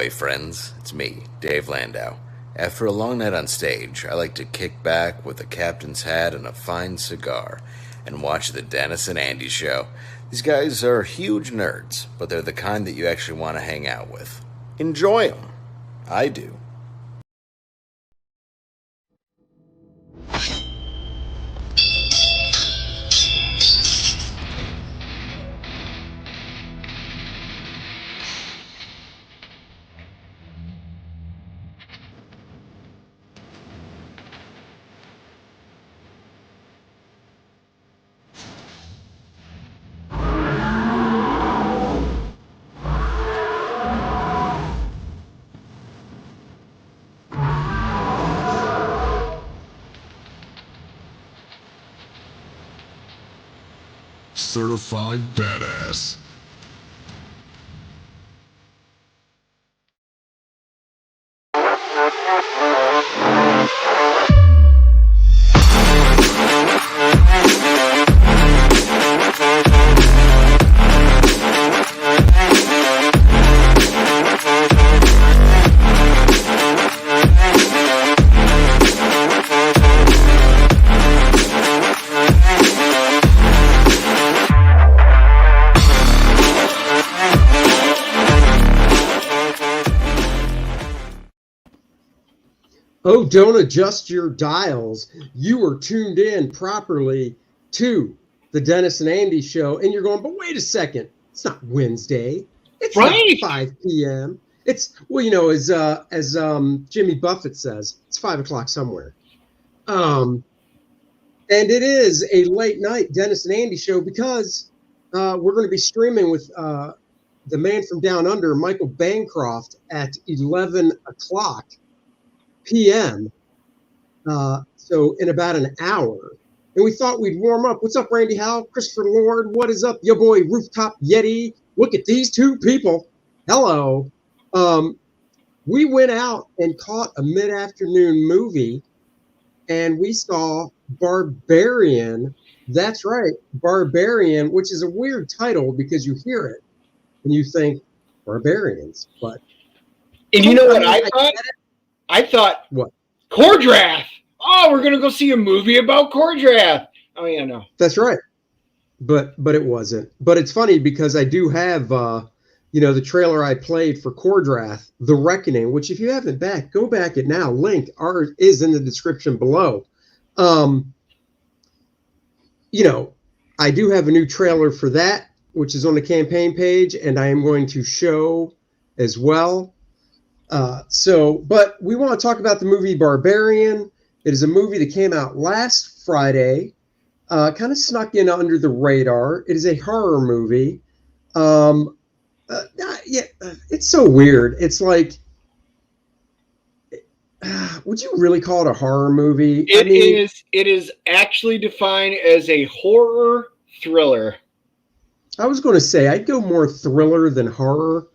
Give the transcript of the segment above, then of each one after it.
ahoy, friends. It's me, Dave Landau. After a long night on stage, I like to kick back with a captain's hat and a fine cigar and watch the Dennis and Andy show. These guys are huge nerds, but they're the kind that you actually want to hang out with. Enjoy them. I do. Certified badass. Oh, don't adjust your dials. You are tuned in properly to the Dennis and Andy show. And you're going, but wait a second. It's not Wednesday. It's right. Not 5 p.m. It's, well, you know, as Jimmy Buffett says, it's 5 o'clock somewhere. And it is a late night Dennis and Andy show because we're going to be streaming with the man from down under, Michael Bancroft, at 11 o'clock p.m. So in about an hour. And we thought we'd warm up. What's up, Randy Howe? Christopher Lord, what is up? Your boy, Rooftop Yeti. Look at these two people. Hello. We went out and caught a mid-afternoon movie, and we saw Barbarian. That's right, Barbarian, which is a weird title because you hear it and you think barbarians. But and you know what I thought? I thought, what? Kor-Drath. Oh, we're going to go see a movie about Kor-Drath. Oh, yeah, no. That's right. But it wasn't. But it's funny because I do have, the trailer I played for Kor-Drath, The Reckoning, which if you haven't go back it now. Link is in the description below. I do have a new trailer for that, which is on the campaign page, and I am going to show as well. But we want to talk about the movie Barbarian. It is a movie that came out last Friday, kind of snuck in under the radar. It is a horror movie. It's so weird. It's like, would you really call it a horror movie? It is actually defined as a horror thriller. I was going to say I'd go more thriller than horror.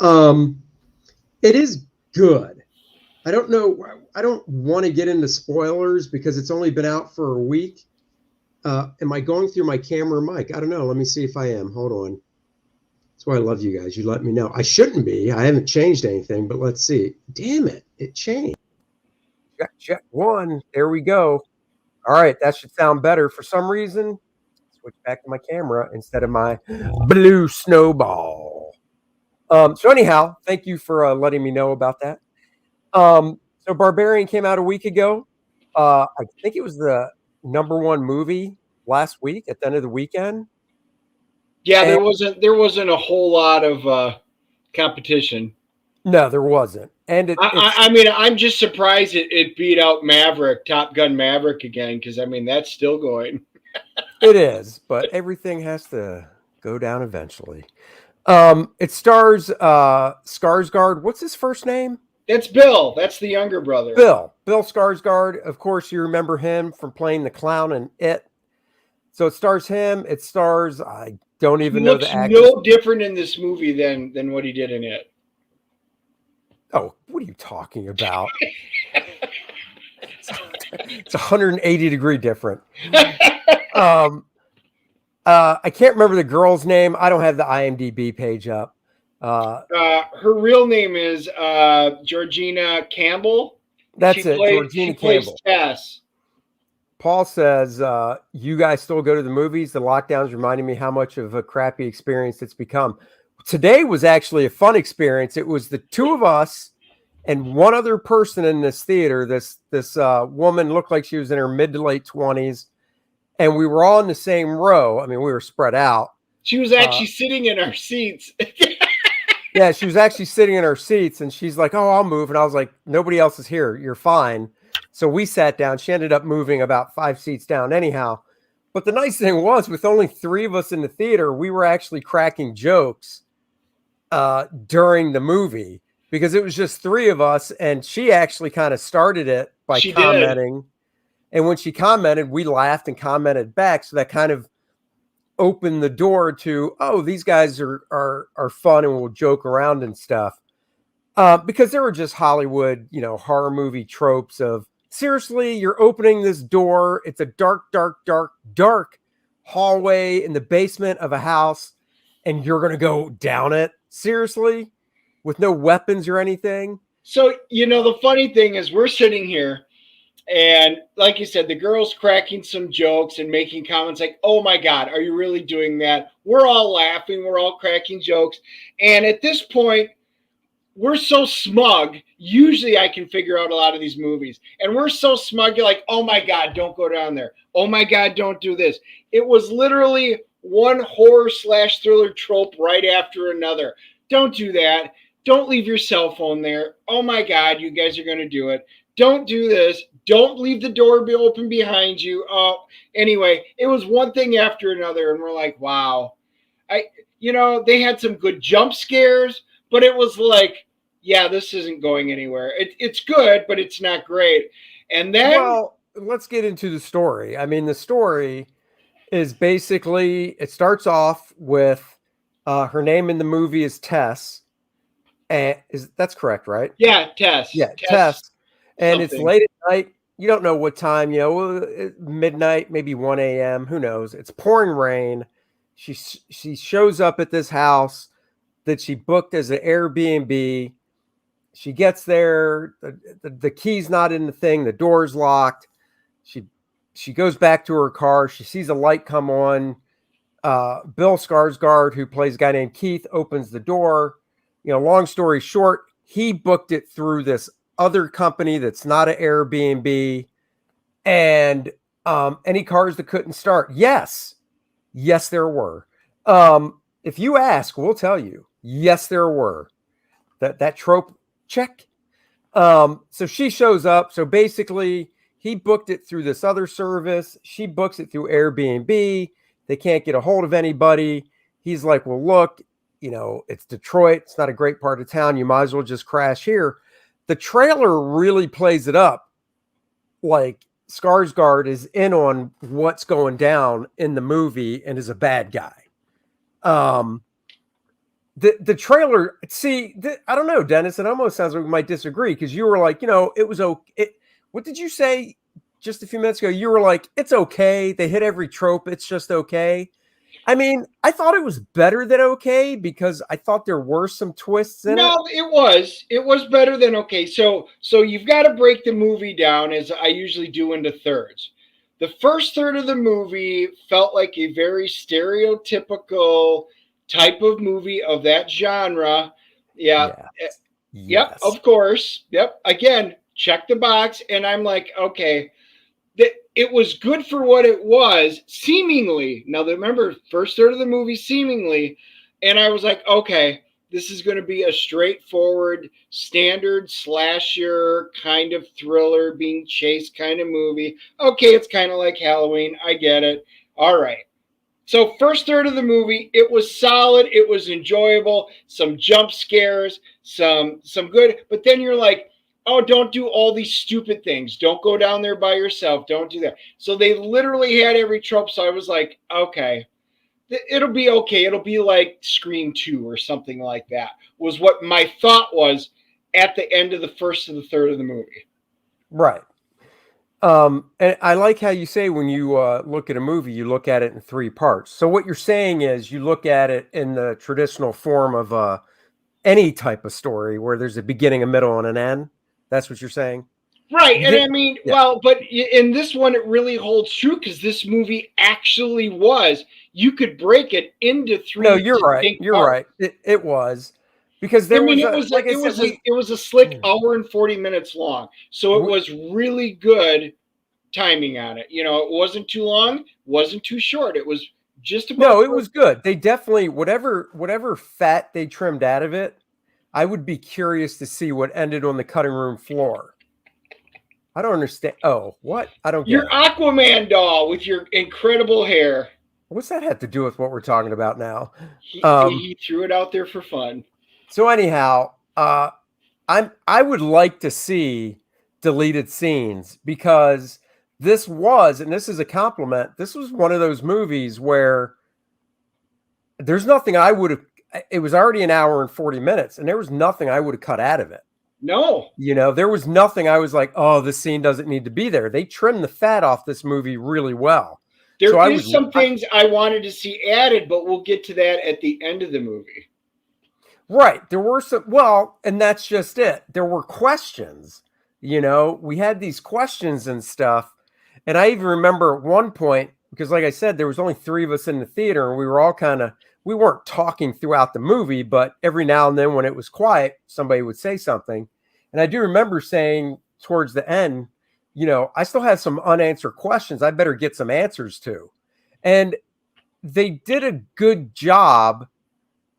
It is good. I don't know. I don't want to get into spoilers because it's only been out for a week. Am I going through my camera mic? I don't know. Let me see if I am. Hold on. That's why I love you guys. You let me know. I shouldn't be. I haven't changed anything, but let's see. Damn it. It changed. Check one. There we go. All right. That should sound better. For some reason, switch back to my camera instead of my blue snowball. So anyhow, thank you for letting me know about that. So Barbarian came out a week ago. I think it was the #1 movie last week at the end of the weekend. Yeah, there wasn't a whole lot of competition. No, there wasn't. And I'm just surprised it beat out Top Gun Maverick again, because that's still going. It is, but everything has to go down eventually. It stars Skarsgård. What's his first name? That's Bill. That's the younger brother. Bill Skarsgård. Of course, you remember him from playing the clown in It. So it stars him. It stars, I don't even know the actor. No different in this movie than what he did in It. Oh, what are you talking about? It's 180 degree different. I can't remember the girl's name. I don't have the IMDb page up. Her real name is Georgina Campbell. That's it, Georgina She plays Campbell. Tess. Paul says, you guys still go to the movies? The lockdowns reminding me how much of a crappy experience it's become. Today was actually a fun experience. It was the two of us and one other person in this theater. This woman looked like she was in her mid to late 20s, and we were all in the same row. I mean, we were spread out. She was actually sitting in our seats. Yeah, she was actually sitting in our seats, and she's like, "Oh, I'll move." And I was like, "Nobody else is here. You're fine." So we sat down. She ended up moving about 5 seats down anyhow. But the nice thing was, with only 3 of us in the theater, we were actually cracking jokes during the movie because it was just 3 of us, and she actually kind of started it by commenting. And when she commented, we laughed and commented back. So that kind of opened the door to, oh, these guys are fun and will joke around and stuff. Because there were just Hollywood, horror movie tropes of, seriously, you're opening this door. It's a dark, dark, dark, dark hallway in the basement of a house, and you're going to go down it? Seriously? With no weapons or anything? So, the funny thing is we're sitting here, and like you said, the girl's cracking some jokes and making comments like, oh my God, are you really doing that? We're all laughing. We're all cracking jokes. And at this point, we're so smug. Usually I can figure out a lot of these movies. And we're so smug, you're like, oh my God, don't go down there. Oh my God, don't do this. It was literally one horror/thriller trope right after another. Don't do that. Don't leave your cell phone there. Oh my God, you guys are going to do it. Don't do this. Don't leave the door open behind you. Oh, anyway, it was one thing after another. And we're like, wow. They had some good jump scares, but it was like, yeah, this isn't going anywhere. It's good, but it's not great. And then, well, let's get into the story. I mean, the story is basically, it starts off with her name in the movie is Tess. And that's correct, right? Yeah, Tess. Yeah, Tess. And something. It's late at night. You don't know what time, midnight, maybe 1 a.m. Who knows? It's pouring rain. She shows up at this house that she booked as an Airbnb. She gets there. The key's not in the thing. The door's locked. She goes back to her car. She sees a light come on. Bill Skarsgård, who plays a guy named Keith, opens the door. Long story short, he booked it through this other company that's not an Airbnb. And any cars that couldn't start? Yes, there were. If you ask, we'll tell you. Yes, there were. That trope, check. So she shows up. So basically, he booked it through this other service. She books it through Airbnb. They can't get a hold of anybody. He's like, well, look, it's Detroit. It's not a great part of town. You might as well just crash here. The trailer really plays it up like Skarsgård is in on what's going down in the movie and is a bad guy. The trailer, I don't know, Dennis, it almost sounds like we might disagree because you were like, it was okay. What did you say just a few minutes ago? You were like, it's okay. They hit every trope. It's just okay. I mean, I thought it was better than okay because I thought there were some twists in it. No, it was better than okay. So you've got to break the movie down, as I usually do, into thirds. The first third of the movie felt like a very stereotypical type of movie of that genre. Yeah. Yes. Yep, of course. Yep. Again, check the box. And I'm like, okay, it was good for what it was, seemingly. Now, remember, first third of the movie, seemingly. And I was like, okay, this is going to be a straightforward, standard slasher kind of thriller, being chased kind of movie. Okay, it's kind of like Halloween. I get it. All right. So first third of the movie, it was solid. It was enjoyable. Some jump scares, some good. But then you're like, oh, don't do all these stupid things. Don't go down there by yourself. Don't do that. So they literally had every trope. So I was like, okay, it'll be okay. It'll be like Scream 2 or something like that, was what my thought was at the end of the first and the third of the movie. Right. And I like how you say when you look at a movie, you look at it in 3 parts. So what you're saying is you look at it in the traditional form of any type of story where there's a beginning, a middle, and an end. That's what you're saying? Right. And I mean, Yeah. well, but in this one, it really holds true because this movie actually was. You could break it into three. No, you're right. distinct You're parts. right. It was because I there mean, was a, like I said, it was a slick hour and 40 minutes long. So it was really good timing on it. You know, it wasn't too long, wasn't too short. It was just about. No, it was good. They definitely whatever fat they trimmed out of it. I would be curious to see what ended on the cutting room floor. I don't understand. Oh, what? I don't get Your it. Aquaman doll with your incredible hair. What's that have to do with what we're talking about now? He threw it out there for fun. So anyhow, I would like to see deleted scenes because this was, and this is a compliment, this was one of those movies where there's nothing I would have, it was already an hour and 40 minutes, and there was nothing I would have cut out of it. No. You know, there was nothing I was like, oh, this scene doesn't need to be there. They trimmed the fat off this movie really well. There is some things I wanted to see added, but we'll get to that at the end of the movie. Right. There were some, well, and that's just it. There were questions, you know, we had these questions and stuff. And I even remember at one point, because like I said, there was only 3 of us in the theater and we were all we weren't talking throughout the movie, but every now and then when it was quiet, somebody would say something. And I do remember saying towards the end, you know, I still have some unanswered questions I better get some answers to. And they did a good job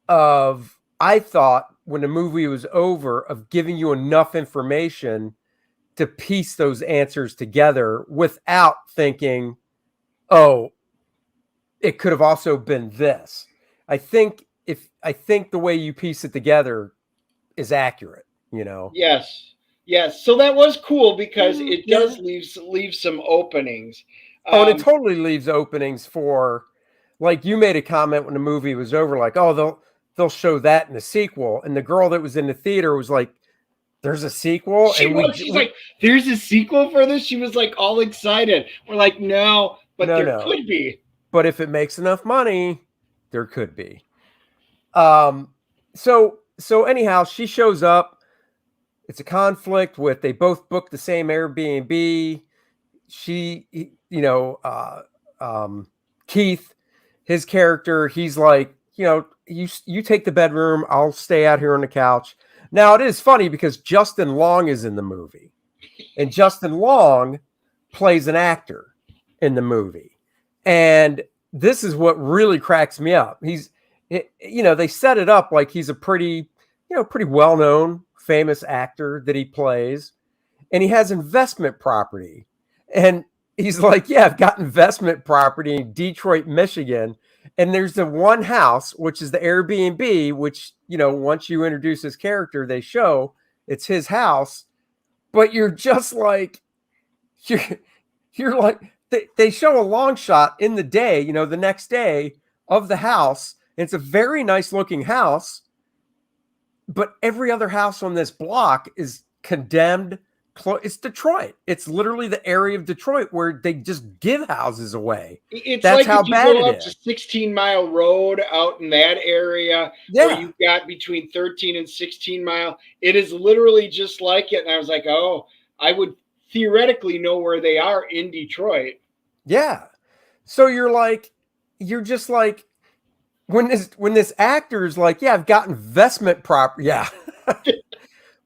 of, I thought, when the movie was over, of giving you enough information to piece those answers together without thinking, oh, it could have also been this. I think the way you piece it together is accurate, you know? Yes. So that was cool because it does leave some openings. And it totally leaves openings for, like you made a comment when the movie was over, like, oh, they'll show that in the sequel. And the girl that was in the theater was like, there's a sequel? She's like, there's a sequel for this? She was like all excited. We're like, no, but there could be. But if it makes enough money, there could be. So anyhow, she shows up. It's a conflict with, they both booked the same Airbnb. Keith, his character, he's like, you know, you take the bedroom, I'll stay out here on the couch. Now it is funny because Justin Long is in the movie, and Justin Long plays an actor in the movie. And this is what really cracks me up. They set it up like he's a pretty well-known, famous actor that he plays, and he has investment property. And he's like, yeah, I've got investment property in Detroit, Michigan. And there's the one house, which is the Airbnb, which, you know, once you introduce his character, they show it's his house. But you're just like, you're like, they show a long shot in the day, you know, the next day of the house. It's a very nice looking house, but every other house on this block is condemned. It's Detroit. It's literally the area of Detroit where they just give houses away. That's like how bad it is. 16-mile road out in that area, where you've got between 13 and 16 mile. It is literally just like it. And I was like, oh, I would theoretically know where they are in Detroit. Yeah. So you're just like, when this actor's like, yeah, I've got investment property. Yeah.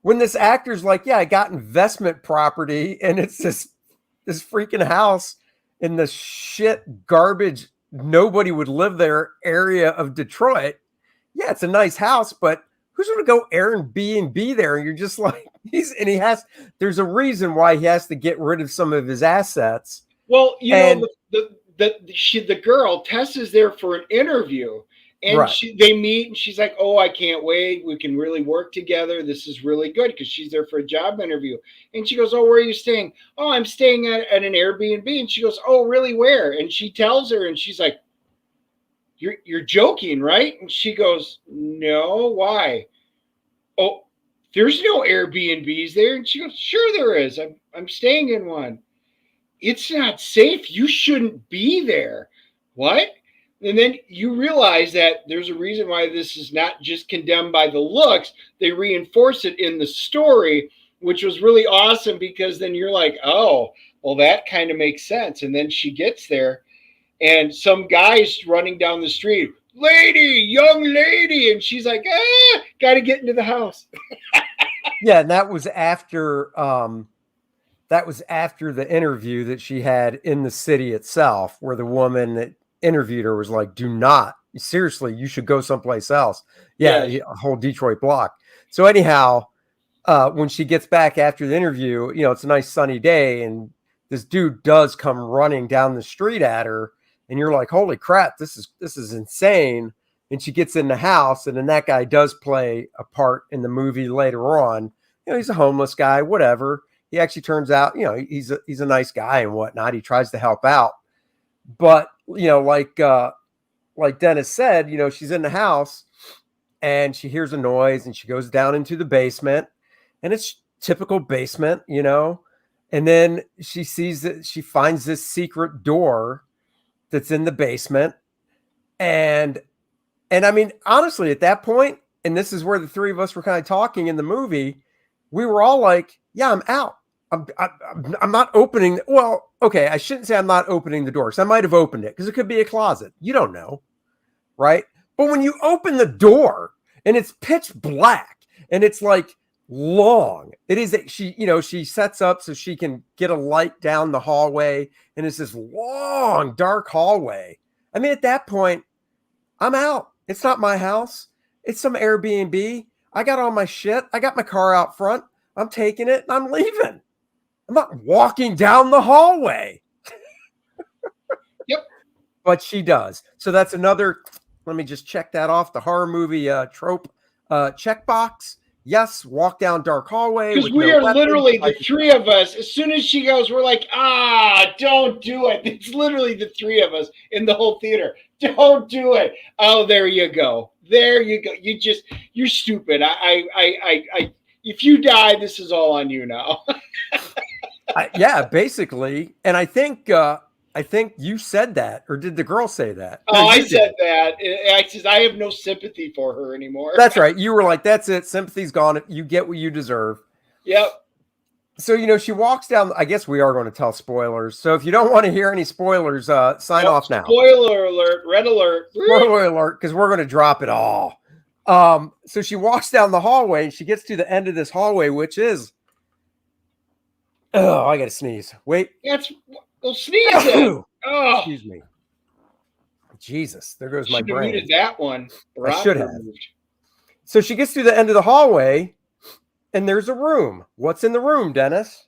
When this actor's like, yeah, I got investment property, and it's this freaking house in the shit garbage, nobody would live there area of Detroit. Yeah, it's a nice house, but who's going to go Airbnb there? And you're just like, there's a reason why he has to get rid of some of his assets. Well, the girl, Tess, is there for an interview. And they meet, and she's like, oh, I can't wait. We can really work together. This is really good, because she's there for a job interview. And she goes, oh, where are you staying? Oh, I'm staying at an Airbnb. And she goes, oh, really, where? And she tells her, and she's like, you're joking, right? And she goes, no, why? Oh, there's no Airbnbs there. And she goes, sure there is. I'm staying in one. It's not safe. You shouldn't be there. What? And then you realize that there's a reason why this is not just condemned by the looks. They reinforce it in the story, which was really awesome, because then you're like, oh, well, that kind of makes sense. And then she gets there and some guy's running down the street, lady, young lady. And she's like, got to get into the house. Yeah. And that was after the interview that she had in the city itself, where the woman that interviewed her was like, do not, seriously, you should go someplace else. Yeah, Yes. a whole Detroit block. So anyhow, when she gets back after the interview, it's a nice sunny day, and this dude does come running down the street at her, and you're like, holy crap, this is insane. And she gets in the house, and then that guy does play a part in the movie later on. He's a homeless guy, whatever. He actually turns out, he's a nice guy and whatnot. He tries to help out. But, like Dennis said, she's in the house and she hears a noise and she goes down into the basement, and it's typical basement, and then she sees that she finds this secret door that's in the basement. And I mean, honestly, at that point, and this is where the three of us were kind of talking in the movie, we were all like, yeah, I'm out. I'm not opening. Well, okay, I shouldn't say I'm not opening the door, because I might have opened it, because it could be a closet. You don't know, right? But when you open the door and it's pitch black and it's like long, it is. She sets up so she can get a light down the hallway, and it's this long, dark hallway. I mean, at that point, I'm out. It's not my house. It's some Airbnb. I got all my shit. I got my car out front. I'm taking it and I'm leaving. I'm not walking down the hallway. Yep. But she does. So that's another, let me just check that off the horror movie trope checkbox. Yes, walk down dark hallway. Because we are literally the three of us. As soon as she goes, we're like, don't do it. It's literally the three of us in the whole theater. Don't do it. Oh, there you go. There you go. You're stupid. If you die, this is all on you now. Yeah, basically. And I think you said that, or did the girl say that? No, I said that. I said, I have no sympathy for her anymore. That's right. You were like, that's it. Sympathy's gone. You get what you deserve. Yep. So, she walks down. I guess we are going to tell spoilers. So if you don't want to hear any spoilers, sign off now. Spoiler alert. Red alert. Spoiler alert, because we're going to drop it all. So she walks down the hallway and she gets to the end of this hallway, which is, I got to sneeze. Wait. Well, sneeze it. Oh. Excuse me. Jesus, there goes my brain. brain. Muted that one. I should have. So she gets to the end of the hallway, and there's a room. What's in the room, Dennis?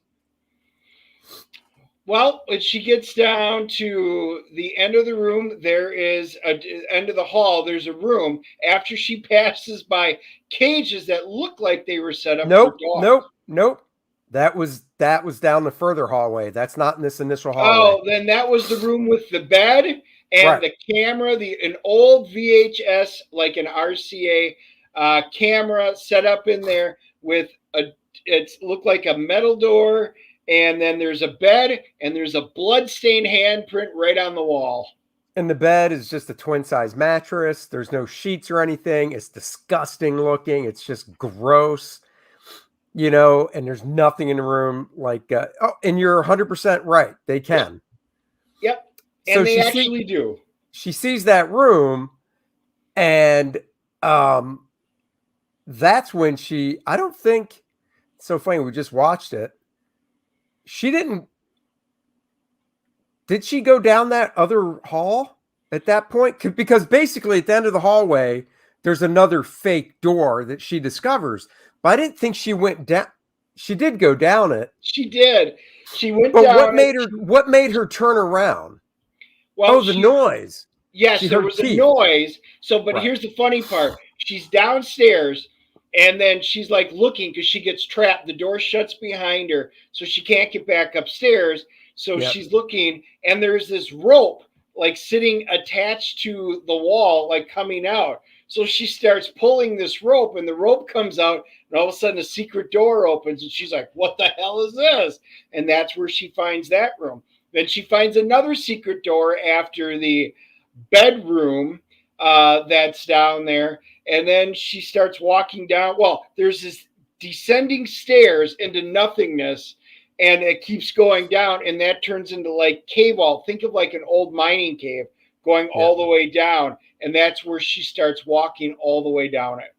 Well, when she gets down to the end of the room, there is end of the hall. There's a room. After she passes by cages that look like they were set up for dogs. Nope. That was down the further hallway. That's not in this initial hallway. Oh, then that was the room with the bed and the camera, an old VHS, like an RCA camera set up in there with it looked like a metal door. And then there's a bed and there's a blood-stained handprint right on the wall. And the bed is just a twin-size mattress. There's no sheets or anything. It's disgusting looking. It's just gross. And there's nothing in the room like, and you're 100% right. They can. Yep. And so they actually do. She sees that room, and that's when I don't think, it's so funny, we just watched it. Did she go down that other hall at that point? Because basically at the end of the hallway, there's another fake door that she discovers. But I didn't think she went down. She did go down it. She did. She went down. But what made her turn around? Well, the noise. Yes, there was a noise. So, but here's the funny part. She's downstairs, and then she's like looking because she gets trapped. The door shuts behind her, so she can't get back upstairs. So she's looking, and there's this rope like sitting attached to the wall, like coming out. So she starts pulling this rope, and the rope comes out, and all of a sudden a secret door opens, and she's like, what the hell is this? And that's where she finds that room. Then she finds another secret door after the bedroom that's down there. And then she starts walking down. Well, there's this descending stairs into nothingness, and it keeps going down, and that turns into like cave wall. Think of like an old mining cave going all the way down, and that's where she starts walking all the way down it.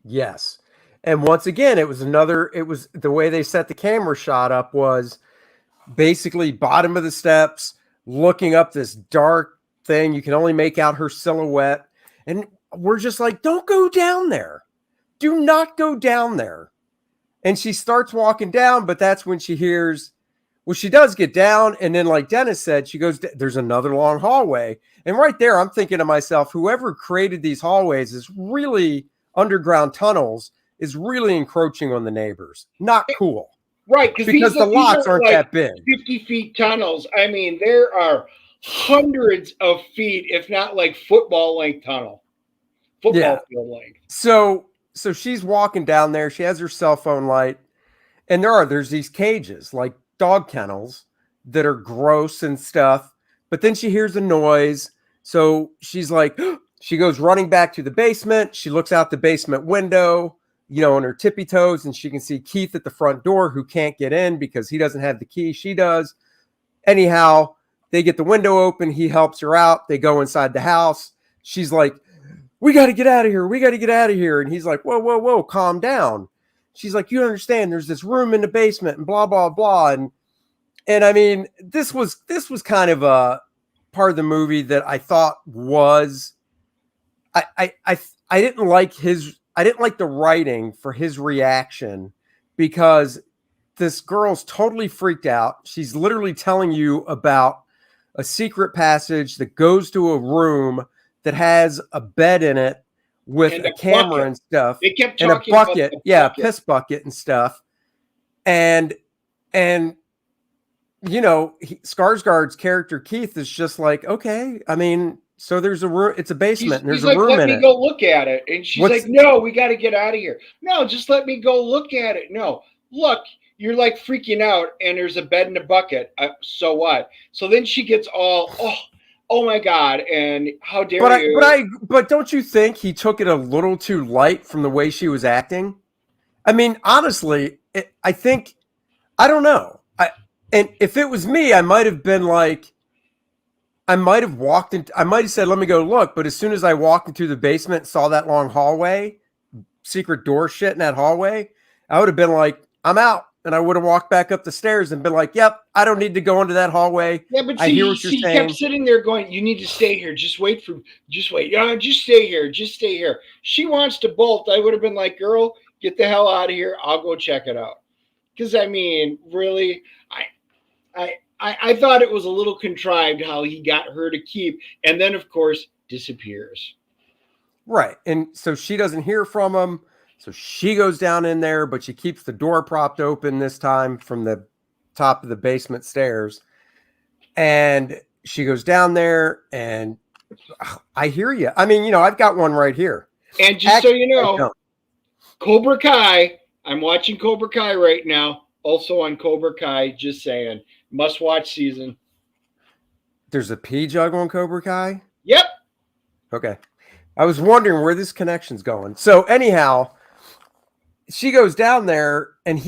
Yes. And once again, it was the way they set the camera shot up was basically bottom of the steps, looking up this dark thing. You can only make out her silhouette. And we're just like, don't go down there. Do not go down there. And she starts walking down, but that's when she hears, well, she does get down. And then, like Dennis said, she goes, there's another long hallway. And right there, I'm thinking to myself, whoever created these hallways is really underground tunnels, is really encroaching on the neighbors. Not cool. Right. Because the lots aren't like that big. 50 feet tunnels. I mean, there are hundreds of feet, if not like football length tunnel. Football field length. So she's walking down there. She has her cell phone light. And there's these cages, like dog kennels, that are gross and stuff. But then she hears a noise. So she's like, she goes running back to the basement. She looks out the basement window, on her tippy toes, and she can see Keith at the front door, who can't get in because he doesn't have the key. She does. Anyhow, they get the window open. He helps her out. They go inside the house. She's like, we got to get out of here. We got to get out of here. And he's like, whoa, whoa, whoa, calm down. She's like, you understand, there's this room in the basement and blah, blah, blah. And I mean, this was kind of a part of the movie that I thought was, I didn't like the writing for his reaction, because this girl's totally freaked out. She's literally telling you about a secret passage that goes to a room that has a bed in it with a camera bucket and stuff. They kept and talking a bucket, about the bucket. A piss bucket and stuff. And Skarsgård's character Keith is just like, okay, I mean, so there's a room, it's a basement, and there's a room in it. Let me go look at it. And she's like, no, we got to get out of here. No, just let me go look at it. No, look, you're like freaking out, and there's a bed and a bucket. So what? So then she gets all, oh my God, and how dare you? But don't you think he took it a little too light from the way she was acting? I mean, honestly, I don't know. And if it was me, I might have been like, I might have said, let me go look. But as soon as I walked into the basement, saw that long hallway, secret door shit in that hallway, I would have been like, I'm out. And I would have walked back up the stairs and been like, yep, I don't need to go into that hallway. Yeah, but I hear what you're she saying. kept sitting there going, you need to stay here. Just wait. Yeah, just stay here. Just stay here. She wants to bolt. I would have been like, girl, get the hell out of here. I'll go check it out. Because, I mean, really, I thought it was a little contrived how he got her to keep, and then, of course, disappears. Right. And so she doesn't hear from him. So she goes down in there, but she keeps the door propped open this time from the top of the basement stairs. And she goes down there, and I hear you. I mean, I've got one right here. And just so you know, Cobra Kai, I'm watching Cobra Kai right now. Also on Cobra Kai, just saying. Must watch season. There's a pee jug on Cobra Kai? Yep. Okay. I was wondering where this connection's going. So anyhow, she goes down there, and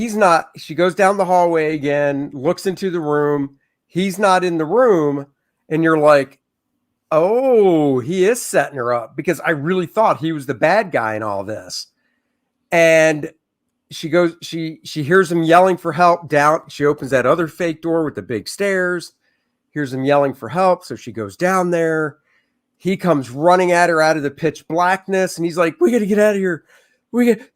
she goes down the hallway again, looks into the room. He's not in the room. And you're like, oh, he is setting her up, because I really thought he was the bad guy in all this. And she hears him yelling for help down. She opens that other fake door with the big stairs, hears him yelling for help. So she goes down there. He comes running at her out of the pitch blackness, and he's like, we got to get out of here.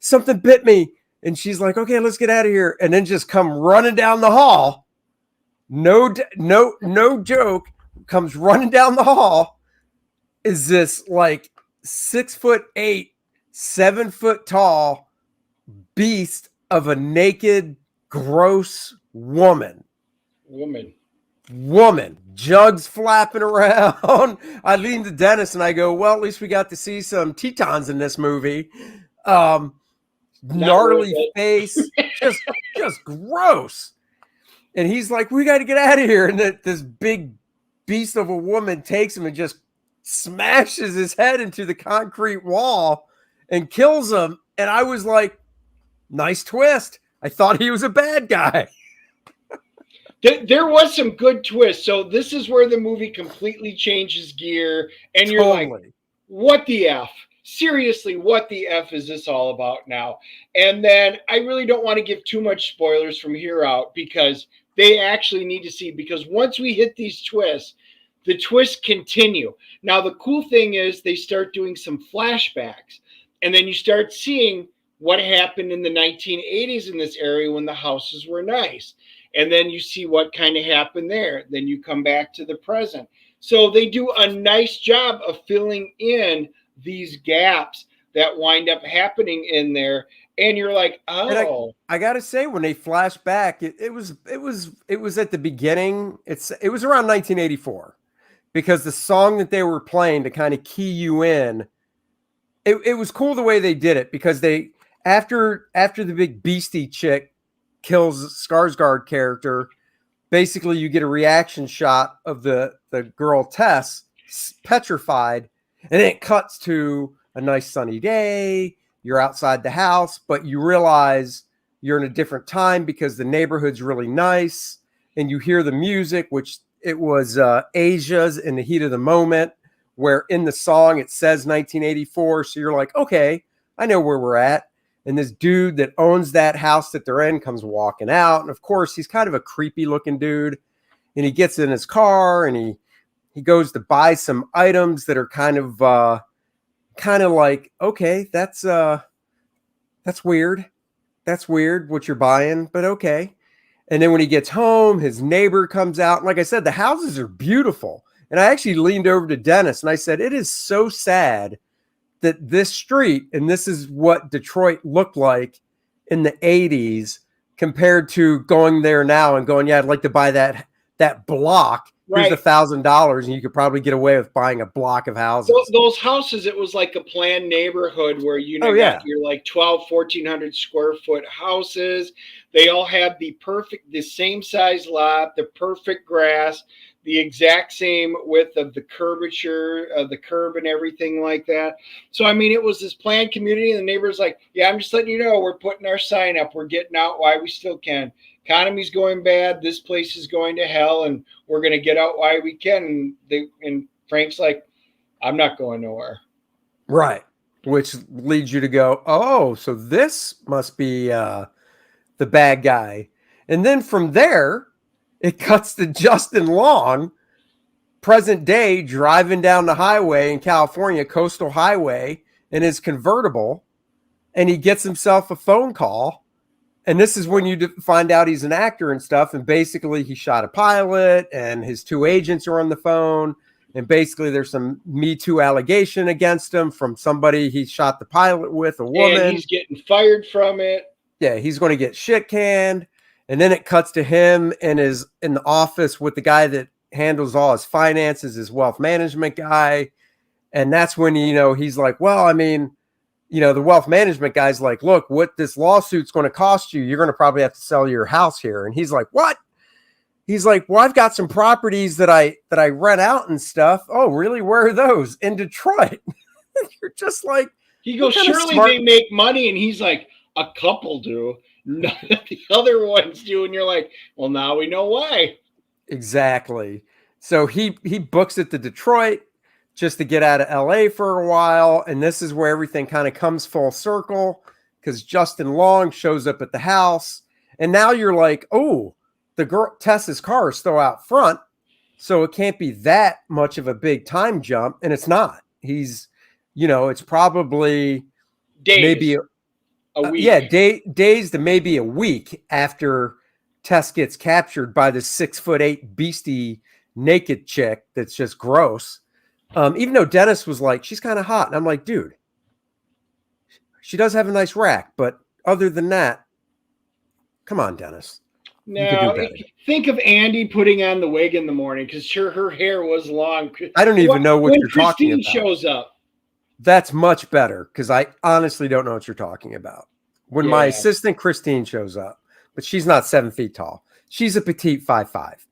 Something bit me. And she's like, okay, let's get out of here. And then just come running down the hall. No joke. Comes running down the hall. Is this like 6'8", 7 foot tall beast of a naked, gross woman. Jugs flapping around. I lean to Dennis and I go, well, at least we got to see some Tetons in this movie. Gnarly face, just gross. And he's like, we got to get out of here. And this big beast of a woman takes him and just smashes his head into the concrete wall and kills him. And I was like, nice twist. I thought he was a bad guy. There was some good twists. So this is where the movie completely changes gear, and you're like, what the F? Seriously, what the F is this all about now? And then I really don't want to give too much spoilers from here out, because they actually need to see, because once we hit these twists, the twists continue. Now, the cool thing is they start doing some flashbacks, and then you start seeing what happened in the 1980s in this area when the houses were nice. And then you see what kind of happened there. Then you come back to the present. So they do a nice job of filling in these gaps that wind up happening in there. And you're like, oh. I gotta say, when they flash back, it was at the beginning. It was around 1984, because the song that they were playing to kind of key you in, it was cool the way they did it, because they after the big beastie chick kills Skarsgård character, basically you get a reaction shot of the girl Tess petrified, and then it cuts to a nice sunny day. You're outside the house, but you realize you're in a different time because the neighborhood's really nice, and you hear the music, which it was Asia's In the Heat of the Moment, where in the song it says 1984. So you're like, okay, I know where we're at. And this dude that owns that house that they're in comes walking out. And of course, he's kind of a creepy looking dude. And he gets in his car and he goes to buy some items that are kind of like, okay, that's weird. That's weird what you're buying, but okay. And then when he gets home, his neighbor comes out. And like I said, the houses are beautiful. And I actually leaned over to Dennis and I said, it is so sad that this street, and this is what Detroit looked like in the 80s, compared to going there now and going, yeah, I'd like to buy that block. Right. Here's $1,000, and you could probably get away with buying a block of houses. Those houses, it was like a planned neighborhood where got your like 1,400 square foot houses. They all have the same size lot, the perfect grass, the exact same width of the curvature of the curb and everything like that. So, I mean, it was this planned community, and the neighbor's like, yeah, I'm just letting you know, we're putting our sign up. We're getting out while we still can. Economy's going bad. This place is going to hell, and we're going to get out while we can. And Frank's like, I'm not going nowhere. Right. Which leads you to go, oh, so this must be the bad guy. And then from there, it cuts to Justin Long, present day, driving down the highway in California, Coastal Highway, in his convertible, and he gets himself a phone call. And this is when you find out he's an actor and stuff. And basically he shot a pilot, and his two agents are on the phone. And basically there's some Me Too allegation against him from somebody he shot the pilot with, a woman. And he's getting fired from it. Yeah, he's going to get shit canned. And then it cuts to him in the office with the guy that handles all his finances, his wealth management guy. And that's when, he's like, well, I mean, the wealth management guy's like, look, what this lawsuit's going to cost you, you're going to probably have to sell your house here. And he's like, what? He's like, well, I've got some properties that I rent out and stuff. Oh, really? Where are those? In Detroit. You're just like, he goes, surely they make money. And he's like, a couple do. None of the other ones do. And you're like, well, now we know why. Exactly. So he books it to Detroit just to get out of LA for a while. And this is where everything kind of comes full circle, because Justin Long shows up at the house. And now you're like, oh, the girl Tessa's car is still out front. So it can't be that much of a big time jump. And it's not. He's, it's probably days. Maybe a week. Days to maybe a week after Tess gets captured by this 6'8" beastie naked chick that's just gross. Even though Dennis was like, she's kind of hot. And I'm like, dude, she does have a nice rack. But other than that, come on, Dennis. No, think of Andy putting on the wig in the morning, because her hair was long. I don't even know what you're talking about. Christine shows up. That's much better, because I honestly don't know what you're talking about. When my assistant Christine shows up, but she's not 7 feet tall. She's a petite 5'5".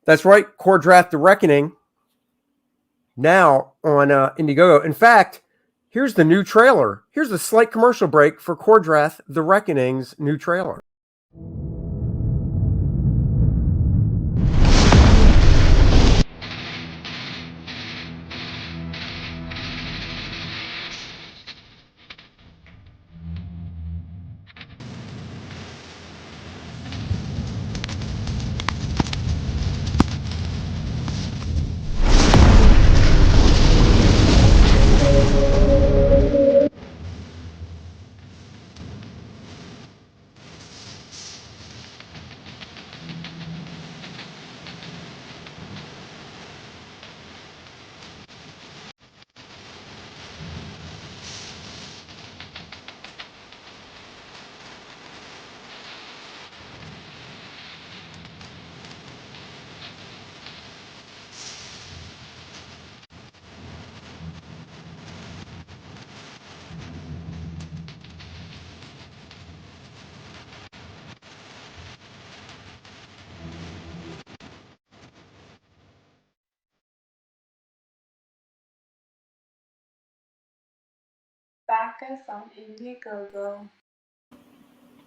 That's right. Kor-Drath, The Reckoning. Now on Indiegogo. In fact, here's the new trailer. Here's a slight commercial break for Kor-Drath, The Reckoning's new trailer. Back us on Indiegogo.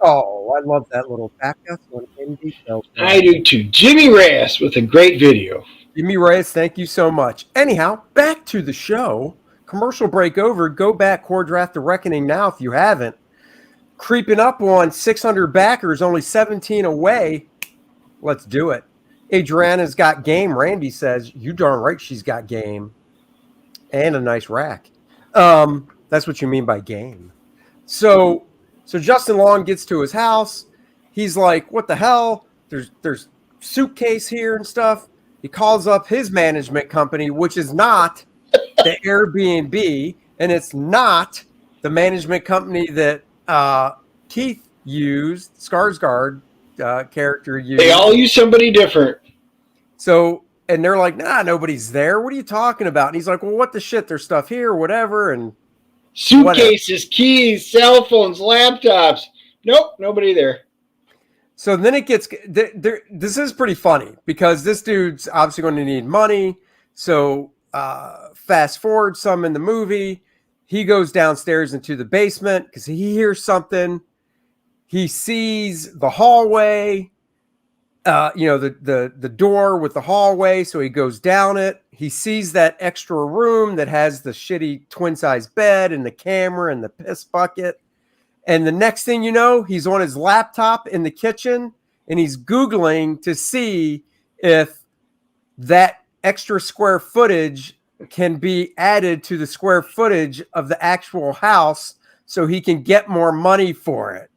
Oh, I love that little backup on Indiegogo. I do too. Jimmy Reyes with a great video. Jimmy Reyes, thank you so much. Anyhow, back to the show. Commercial break over. Go back, Kor-Drath, The Reckoning now if you haven't. Creeping up on 600 backers, only 17 away. Let's do it. Adriana's got game. Randy says, you darn right she's got game. And a nice rack. That's what you mean by game. So Justin Long gets to his house. He's like, what the hell? There's suitcase here and stuff. He calls up his management company, which is not the Airbnb, and it's not the management company that Keith used, Skarsgård character used. They all use somebody different. So, and they're like, nah, nobody's there. What are you talking about? And he's like, well, what the shit? There's stuff here, whatever. And suitcases, keys, cell phones, laptops. Nope, nobody there. So then it gets there. This is pretty funny because this dude's obviously going to need money. So fast forward some in the movie, he goes downstairs into the basement because he hears something. He sees the hallway, the door with the hallway. So he goes down it. He sees that extra room that has the shitty twin size bed and the camera and the piss bucket. And the next thing you know, he's on his laptop in the kitchen and he's Googling to see if that extra square footage can be added to the square footage of the actual house so he can get more money for it.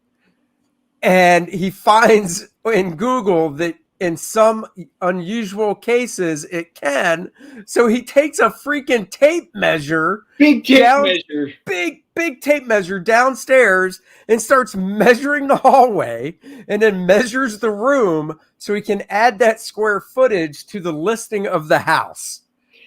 And he finds in Google that in some unusual cases it can. So he takes a freaking tape measure. Big tape measure downstairs and starts measuring the hallway and then measures the room so he can add that square footage to the listing of the house.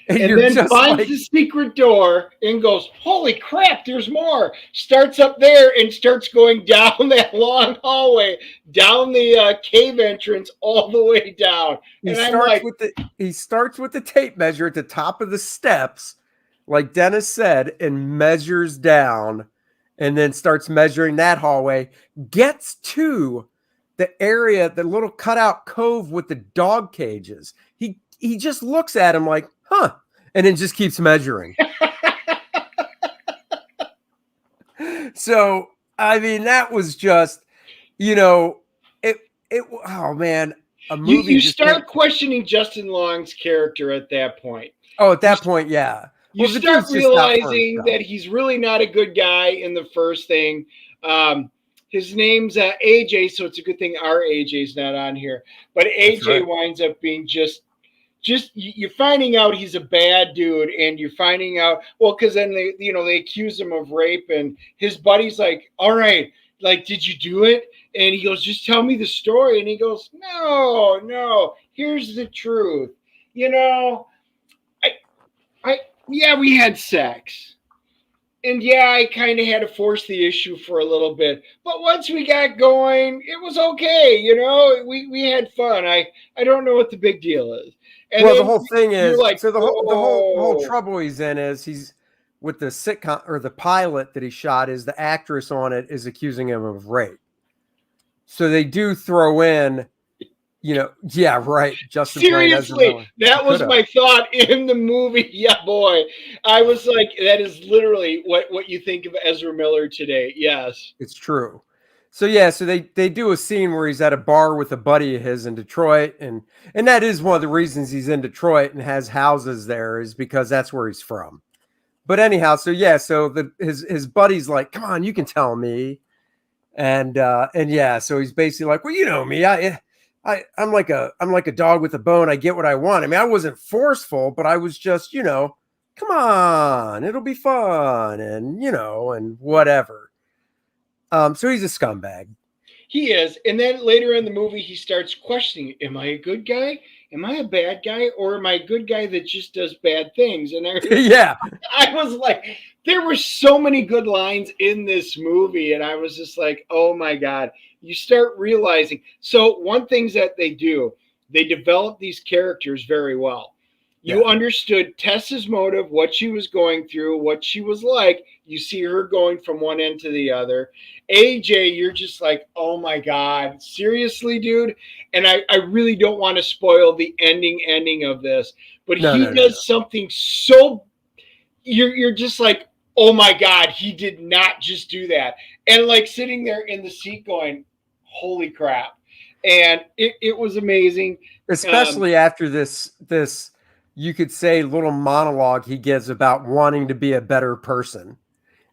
And then finds the secret door and goes, holy crap, there's more. Starts up there and starts going down that long hallway, down the cave entrance all the way down. He starts with the tape measure at the top of the steps, like Dennis said, and measures down and then starts measuring that hallway, gets to the area, the little cutout cove with the dog cages. He just looks at him like, huh, and then just keeps measuring. So, I mean, that was just, oh man, a movie. You start questioning Justin Long's character at that point. Oh, at that point, yeah. You start realizing that he's really not a good guy in the first thing. His name's AJ, so it's a good thing our AJ's not on here. But AJ winds up being just you're finding out he's a bad dude, and you're finding out, well, because then they accuse him of rape, and his buddy's like, all right, like, did you do it? And he goes, just tell me the story. And he goes, no, here's the truth. Yeah, we had sex. And yeah, I kind of had to force the issue for a little bit, but once we got going, it was okay. We had fun. I don't know what the big deal is. And Well, the then whole thing you're is, like, so the whole whoa. trouble he's in is he's with the sitcom, or the pilot that he shot, is the actress on it is accusing him of rape. So they do throw in, yeah, right. Justin playing Ezra Seriously, Miller. that Could was have. my thought in the movie. Yeah, boy. I was like, that is literally what you think of Ezra Miller today. Yes. It's true. So yeah, so they do a scene where he's at a bar with a buddy of his in Detroit, and that is one of the reasons he's in Detroit and has houses there, is because that's where he's from. But anyhow, so yeah, so his buddy's like, "Come on, you can tell me," and yeah, so he's basically like, "Well, you know me, I'm like a dog with a bone. I get what I want. I mean, I wasn't forceful, but I was just, come on, it'll be fun, and and whatever." So he's a scumbag. He is. And then later in the movie, he starts questioning, am I a good guy? Am I a bad guy? Or am I a good guy that just does bad things? And Yeah. I was like, there were so many good lines in this movie. And I was just like, oh my God. You start realizing. So, one things that they do, they develop these characters very well. You understood Tessa's motive, what she was going through, what she was like. You see her going from one end to the other. AJ, you're just like, oh my God, seriously, dude? And I really don't want to spoil the ending of this, but he does something so you're just like, oh my God, he did not just do that. And like sitting there in the seat going, holy crap. And it was amazing. Especially after this you could say little monologue he gives about wanting to be a better person.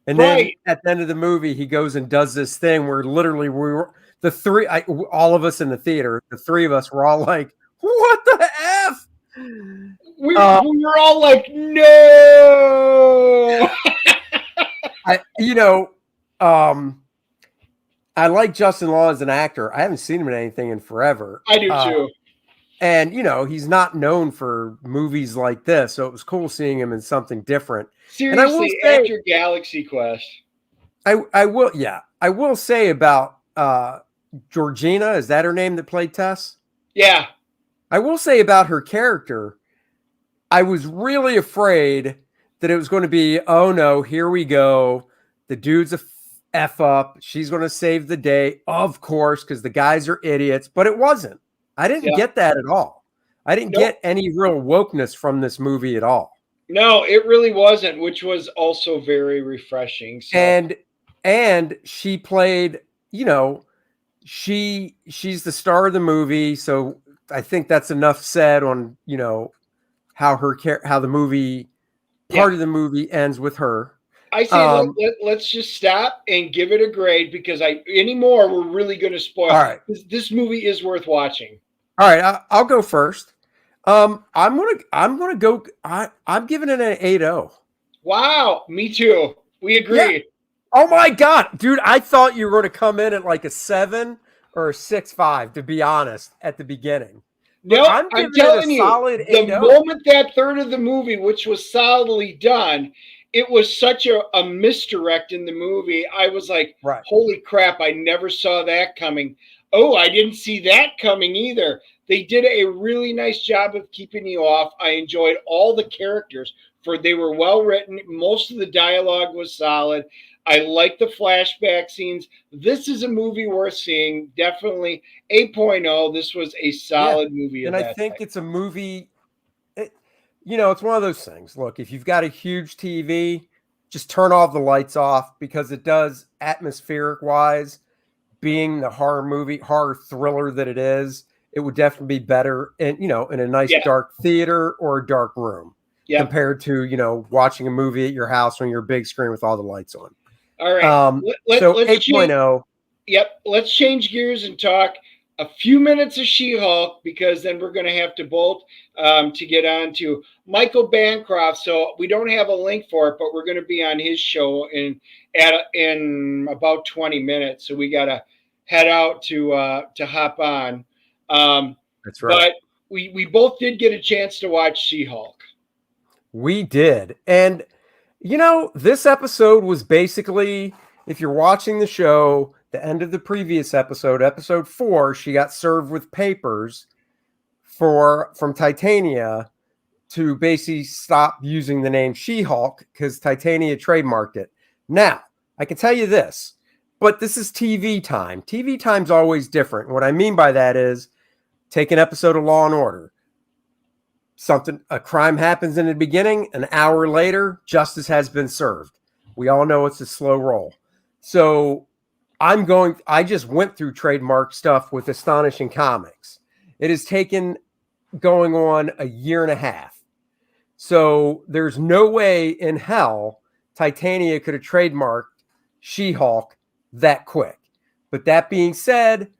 And then at the end of the movie, he goes and does this thing where literally all of us in the theater, the three of us were all like, what the F? We were all like, no. I like Justin Law as an actor. I haven't seen him in anything in forever. I do too. And, he's not known for movies like this. So it was cool seeing him in something different. Seriously, after Galaxy Quest. I will say about Georgina, is that her name that played Tess? Yeah. I will say about her character, I was really afraid that it was going to be, oh no, here we go. The dude's a F up. She's going to save the day, of course, because the guys are idiots. But it wasn't. I didn't get that at all. I didn't get any real wokeness from this movie at all. No, it really wasn't, which was also very refreshing. So. And she played, she's the star of the movie, so I think that's enough said on, how the movie part of the movie ends with her. I say let's just stop and give it a grade, because anymore we're really going to spoil. All right. This movie is worth watching. All right, I'll go first. I'm gonna go. I'm giving it an 8.0. Wow, me too. We agreed. Yeah. Oh my God, dude! I thought you were going to come in at like a 7 or a 6.5. To be honest, at the beginning. No, I'm telling you, the moment that third of the movie, which was solidly done, it was such a misdirect in the movie. I was like, holy crap, I never saw that coming. Oh, I didn't see that coming either. They did a really nice job of keeping you off. I enjoyed all the characters, for they were well written. Most of the dialogue was solid. I like the flashback scenes. This is a movie worth seeing. Definitely 8.0. This was a solid movie. And I think it's a movie. It's one of those things. Look, if you've got a huge TV, just turn all the lights off, because it does, atmospheric wise, being the horror thriller that it is, it would definitely be better in a nice dark theater or a dark room compared to, watching a movie at your house on your big screen with all the lights on. All right. So 8.0. Yep. Let's change gears and talk a few minutes of She-Hulk, because then we're going to have to bolt to get on to Michael Bancroft. So we don't have a link for it, but we're going to be on his show in about 20 minutes. So we got to head out to hop on. That's right. But we both did get a chance to watch She-Hulk. We did. And This episode was basically, if you're watching the show, the end of the previous episode, episode 4, she got served with papers from Titania to basically stop using the name She-Hulk because Titania trademarked it. Now, I can tell you this, but this is TV time. TV time's always different. What I mean by that is, take an episode of Law and Order. A crime happens in the beginning, an hour later, justice has been served. We all know it's a slow roll. So I just went through trademark stuff with Astonishing Comics. It has taken going on a year and a half. So there's no way in hell Titania could have trademarked She-Hulk that quick. But that being said,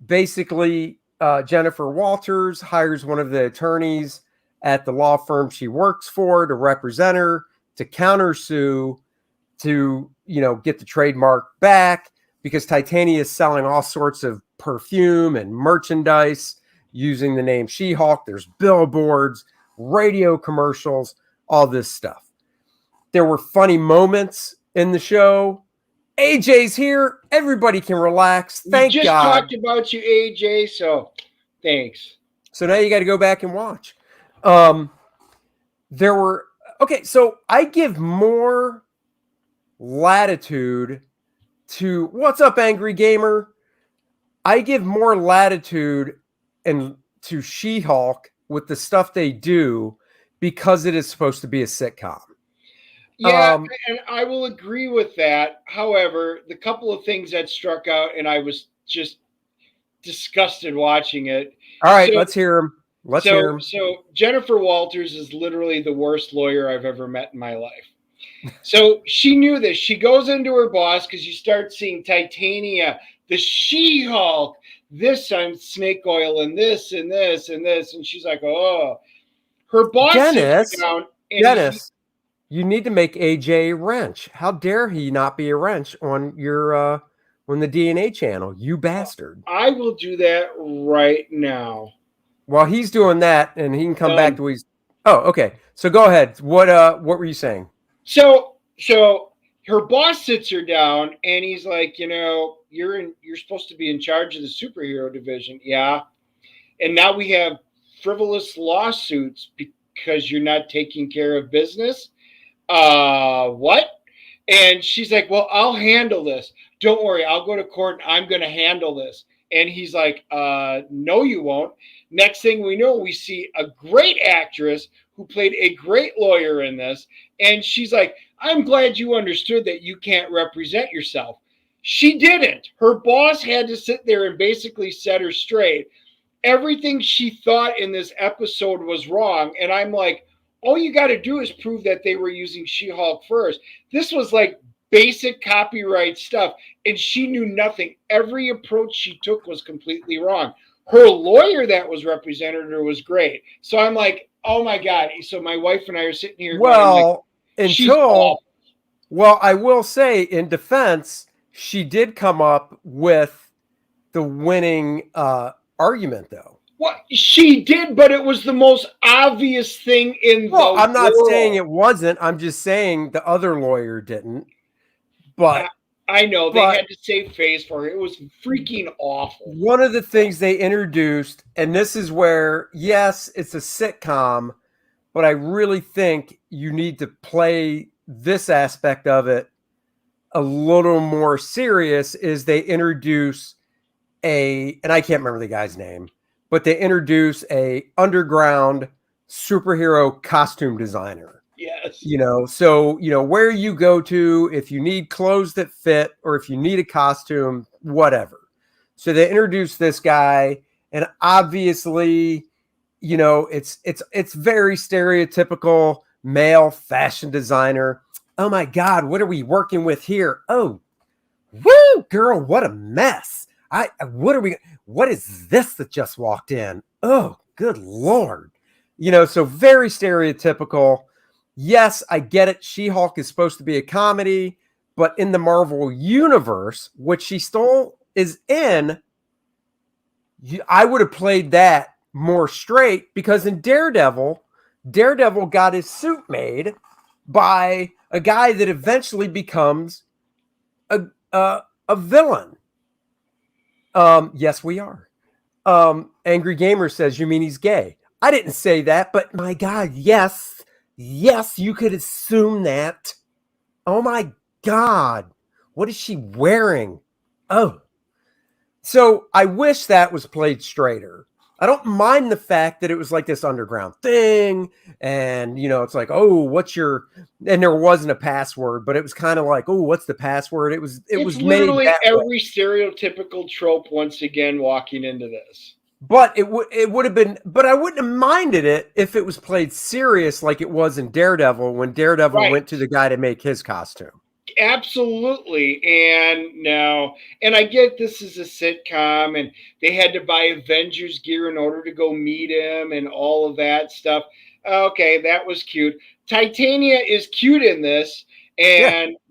basically Jennifer Walters hires one of the attorneys at the law firm she works for to represent her, to countersue, to get the trademark back, because Titania is selling all sorts of perfume and merchandise using the name She-Hulk. There's billboards, radio commercials, all this stuff. There were funny moments in the show. AJ's here. Everybody can relax. Thank God. We just talked about you, AJ, so thanks. So now you got to go back and watch. So I give more latitude to what's up, Angry Gamer. I give more latitude and to She-Hulk with the stuff they do because it is supposed to be a sitcom. Yeah, and I will agree with that. However, the couple of things that struck out, and I was just disgusted watching it. All right, let's hear them. So Jennifer Walters is literally the worst lawyer I've ever met in my life. So she knew this. She goes into her boss because you start seeing Titania, the She-Hulk, this on snake oil and this and this and this. And she's like, oh. Her boss sits down. Dennis, you need to make AJ a wrench. How dare he not be a wrench on your on the DNA channel, you bastard. I will do that right now. While he's doing that, and he can come back to his... Oh, okay. So go ahead. What were you saying? So her boss sits her down, and he's like, you're supposed to be in charge of the superhero division. Yeah. And now we have frivolous lawsuits because you're not taking care of business. What? And she's like, well, I'll handle this. Don't worry. I'll go to court and I'm going to handle this. And he's like, no, you won't. Next thing we know, we see a great actress who played a great lawyer in this. And she's like, I'm glad you understood that you can't represent yourself. She didn't. Her boss had to sit there and basically set her straight. Everything she thought in this episode was wrong. And I'm like, all you got to do is prove that they were using She-Hulk first. This was like basic copyright stuff. And she knew nothing. Every approach she took was completely wrong. Her lawyer that was represented her was great. So I'm like, oh my God. So my wife and I are sitting here. Well, I will say in defense, she did come up with the winning argument though. Well, she did, but it was the most obvious thing in the world. I'm not saying it wasn't. I'm just saying the other lawyer didn't. But I know they had to save face for her. It was freaking awful. One of the things they introduced, and this is where, yes, it's a sitcom, but I really think you need to play this aspect of it a little more serious, is they introduce and I can't remember the guy's name, but they introduce a underground superhero costume designer. Yes. So, where you go to, if you need clothes that fit, or if you need a costume, whatever. So they introduce this guy, and obviously, it's very stereotypical male fashion designer. Oh my God, what are we working with here? Oh, woo, girl, what a mess. What is this that just walked in? Oh, good Lord. So very stereotypical. Yes, I get it. She-Hulk is supposed to be a comedy, but in the Marvel universe, which she still is in, I would have played that more straight, because in Daredevil got his suit made by a guy that eventually becomes a villain. Yes, we are. Angry Gamer says, you mean he's gay? I didn't say that, but my God, yes. Yes, you could assume that. Oh my God. What is she wearing? Oh. So I wish that was played straighter. I don't mind the fact that it was like this underground thing. And, it's like, oh, what's your, and there wasn't a password, but it was kind of like, oh, what's the password? It was literally made that every stereotypical trope once again walking into this. But it would have been, but I wouldn't have minded it if it was played serious like it was in Daredevil when Daredevil went to the guy to make his costume. Absolutely. And I get this is a sitcom and they had to buy Avengers gear in order to go meet him and all of that stuff. Okay, that was cute. Titania is cute in this,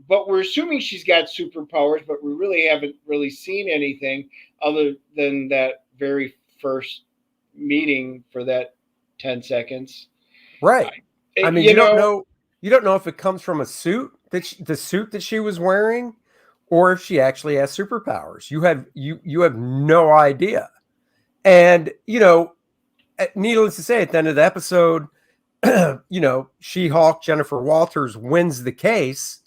but we're assuming she's got superpowers, but we really haven't really seen anything other than that very first meeting for that 10 seconds. Right. I mean, you don't know if it comes from a suit, the suit that she was wearing, or if she actually has superpowers. You have no idea. And, needless to say, at the end of the episode, She-Hulk, Jennifer Walters wins the case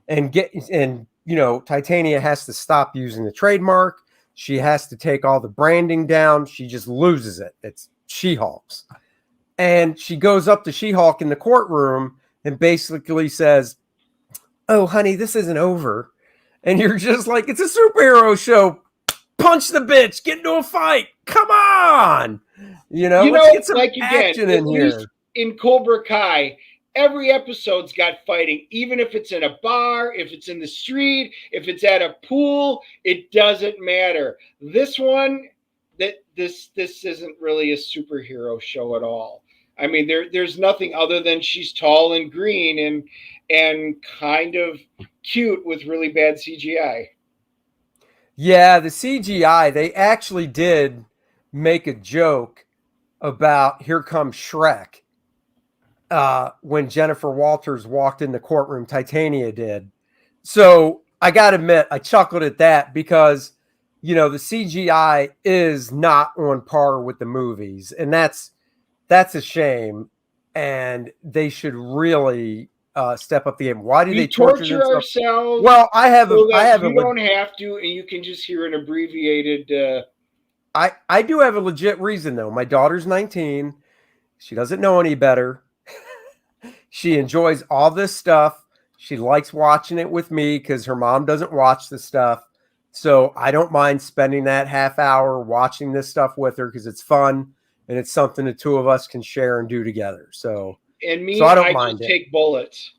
and Titania has to stop using the trademark. She has to take all the branding down. She just loses it. It's She-Hulk's. And she goes up to She-Hulk in the courtroom and basically says, oh, honey, this isn't over. And you're just like, it's a superhero show. Punch the bitch. Get into a fight. Come on. Let's get some action in here. In Cobra Kai, every episode's got fighting, even if it's in a bar, if it's in the street, if it's at a pool, it doesn't matter. This one, this isn't really a superhero show at all. I mean, there's nothing other than she's tall and green and kind of cute with really bad CGI. Yeah, the CGI, they actually did make a joke about Here Comes Shrek. When Jennifer Walters walked in the courtroom, Titania did. So I got to admit, I chuckled at that because, the CGI is not on par with the movies. And that's a shame. And they should really step up the game. Why do they torture ourselves? Well, you don't have to, and you can just hear an abbreviated. I do have a legit reason, though. My daughter's 19. She doesn't know any better. She enjoys all this stuff. She likes watching it with me because her mom doesn't watch the stuff. So I don't mind spending that half hour watching this stuff with her because it's fun and it's something the two of us can share and do together. So I don't mind just take bullets.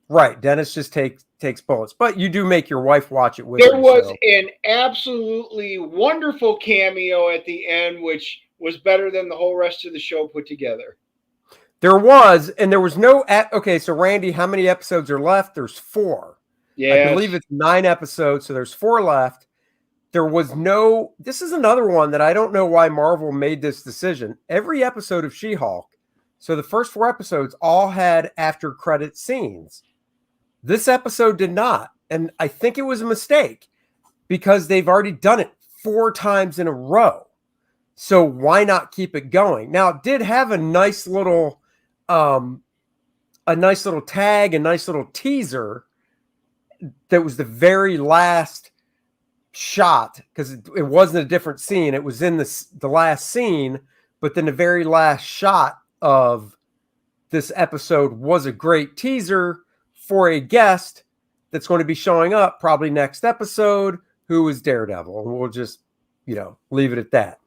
Right. Dennis just takes bullets. But you do make your wife watch it with you. There was an absolutely wonderful cameo at the end, which was better than the whole rest of the show put together. There was, and there was no. Okay, so Randy, how many episodes are left? There's 4. Yeah, I believe it's 9 episodes, so there's 4 left. There was no. This is another one that I don't know why Marvel made this decision. Every episode of She-Hulk, so the first 4 episodes all had after credit scenes. This episode did not, and I think it was a mistake because they've already done it 4 times in a row. So why not keep it going? Now it did have a nice little tag, a nice little teaser that was the very last shot because it wasn't a different scene. It was in the last scene, but then the very last shot of this episode was a great teaser for a guest that's going to be showing up probably next episode, who is Daredevil. And we'll just, leave it at that.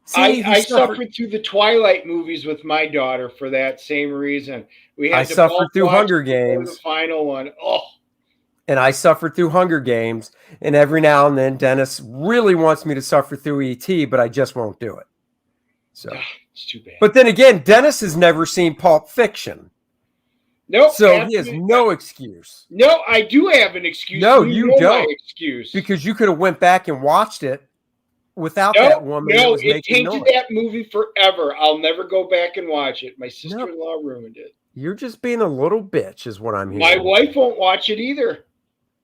See, I suffered through the Twilight movies with my daughter for that same reason. I suffered through Hunger Games. The final one. Oh. And I suffered through Hunger Games. And every now and then, Dennis really wants me to suffer through E.T., but I just won't do it. So it's too bad. But then again, Dennis has never seen Pulp Fiction. Nope. So he has no excuse. No, I do have an excuse. No, you don't. My excuse. Because you could have went back and watched it without that woman. No, it tainted that movie forever. I'll never go back and watch it. My sister-in-law ruined it. You're just being a little bitch, is what I'm My hearing. wife won't watch it either.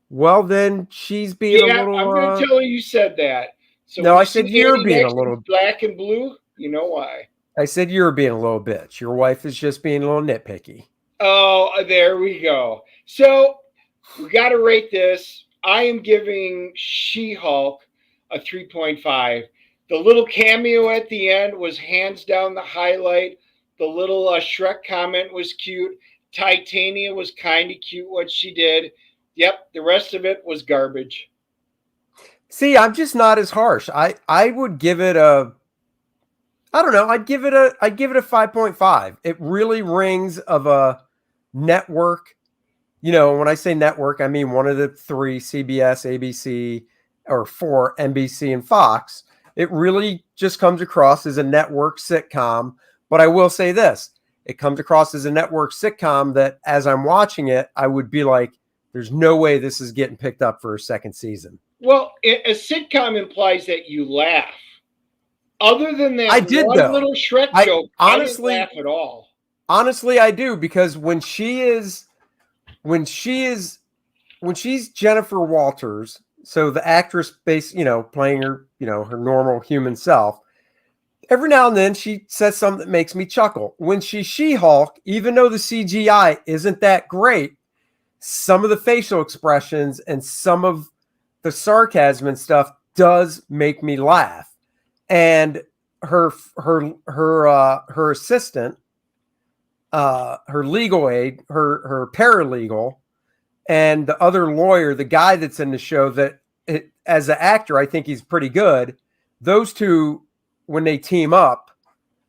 Well, then she's being a little. I'm going to tell her you said that. So No, when I you said see you're Annie being a next to little. black and blue, you know why. I said you're being a little bitch. Your wife is just being a little nitpicky. Oh, there we go. So we got to rate this. I am giving She-Hulk a 3.5. The little cameo at the end was hands down the highlight. The little Shrek comment was cute. Titania was kind of cute what she did. Yep, the rest of it was garbage. See, I'm just not as harsh. I would give it a. I don't know. I'd give it a 5.5. It really rings of a network. You know, when I say network, I mean one of the three: CBS, ABC, or four: NBC and Fox. It really just comes across as a network sitcom. But I will say this: it comes across as a network sitcom that, as I'm watching it, I would be like, "There's no way this is getting picked up for a second season." Well, a sitcom implies that you laugh. Other than that I did, one though. little Shrek I joke, honestly, I didn't laugh at all. honestly, I do, because when she's Jennifer Walters, so the actress playing her, her normal human self, every now and then she says something that makes me chuckle. When she's She-Hulk, even though the CGI isn't that great, some of the facial expressions and some of the sarcasm and stuff does make me laugh. And her assistant, her legal aid, her paralegal, and the other lawyer, the guy that's in the show, as an actor, I think he's pretty good. Those two, when they team up,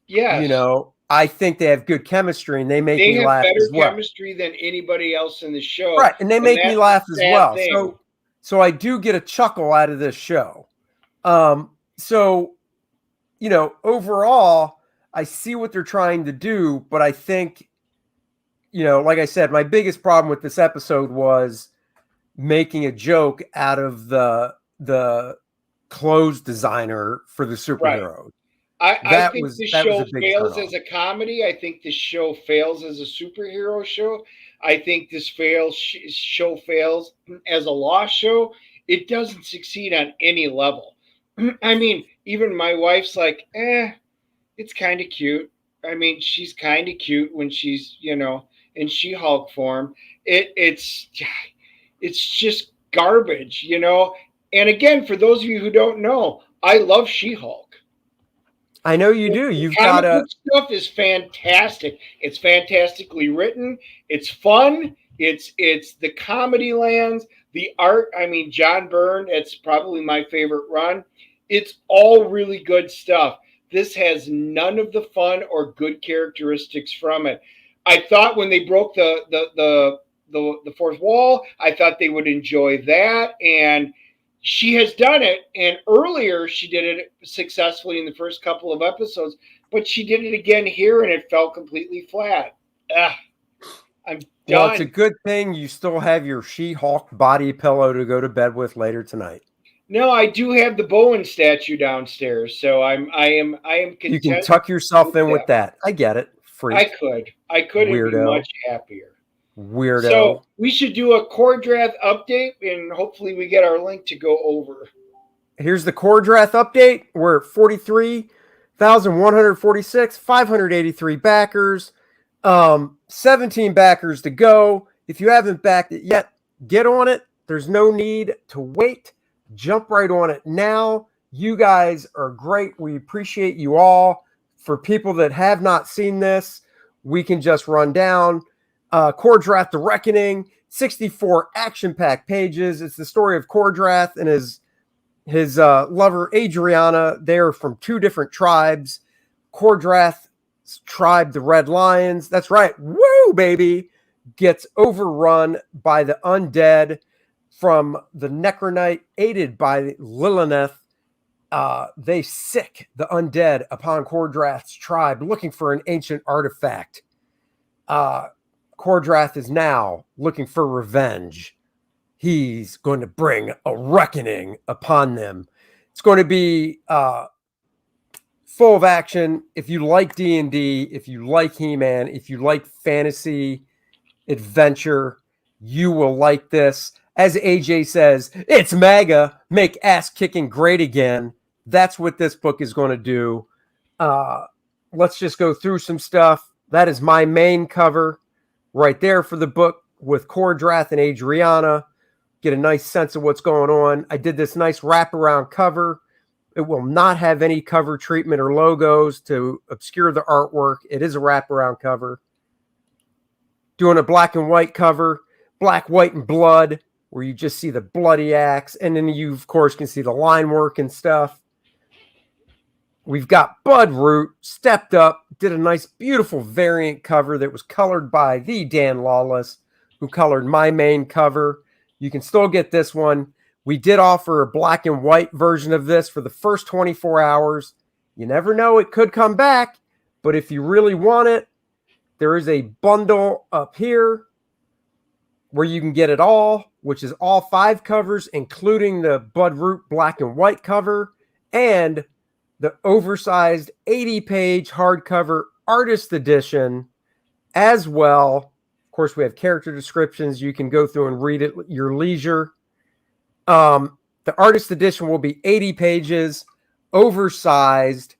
Yes. I think they have good chemistry, and they make They me have laugh better as well. chemistry than anybody else in the show. Right, and they make me laugh as well. Thing. So I do get a chuckle out of this show. So, overall, I see what they're trying to do, but I think, like I said, my biggest problem with this episode was making a joke out of the clothes designer for the superhero. Right. I think the show fails turn-off. as a comedy. I think the show fails as a superhero show. I think this show fails as a law show. It doesn't succeed on any level. I mean, even my wife's like, it's kind of cute. I mean, she's kind of cute when she's, in She-Hulk form. It's just garbage, And again, for those of you who don't know, I love She-Hulk. I know you do. You've got stuff is fantastic. It's fantastically written. It's fun. It's the comedy lands. The art. I mean, John Byrne. It's probably my favorite run. It's all really good stuff. This has none of the fun or good characteristics from it. I thought when they broke the fourth wall, I thought they would enjoy that, and she has done it. And earlier, she did it successfully in the first couple of episodes, but she did it again here, and it fell completely flat. I'm done. Well, it's a good thing you still have your She-Hulk body pillow to go to bed with later tonight. No, I do have the Bowen statue downstairs, so I am content. You can tuck yourself in with that. I get it. Freak. I could be much happier. Weirdo. So we should do a Kor-Drath update, and hopefully we get our link to go over. Here's the Kor-Drath update. We're at 43,146, 583 backers, 17 backers to go. If you haven't backed it yet, get on it. There's no need to wait. Jump right on it now. You guys are great. We appreciate you all. For people that have not seen this, we can just run down. Kor-Drath, The Reckoning, 64 action-packed pages. It's the story of Kor-Drath and his lover, Adriana. They are from two different tribes. Kor-Drath's tribe, the Red Lions. That's right. Woo, baby. Gets overrun by the undead from the Necronite, aided by Lilith. They sick the undead upon Kor-Drath's tribe, looking for an ancient artifact. Kor-Drath is now looking for revenge. He's going to bring a reckoning upon them. It's going to be full of action. If you like D&D, if you like He-Man, if you like fantasy adventure, you will like this. As AJ says, it's MAGA, make ass kicking great again. That's what this book is going to do. Let's just go through some stuff. That is my main cover right there for the book with Kor-Drath and Adriana. Get a nice sense of what's going on. I did this nice wraparound cover. It will not have any cover treatment or logos to obscure the artwork. It is a wraparound cover. Doing a black and white cover, black, white, and blood, where you just see the bloody axe. And then you, of course, can see the line work and stuff. We've got Bud Root stepped up, did a nice, beautiful variant cover that was colored by the Dan Lawless, who colored my main cover. You can still get this one. We did offer a black and white version of this for the first 24 hours. You never know, it could come back. But if you really want it, there is a bundle up here where you can get it all, which is all 5 covers, including the Bud Root black and white cover and the oversized 80-page hardcover artist edition as well. Of course, we have character descriptions. You can go through and read it at your leisure. The artist edition will be 80 pages, oversized.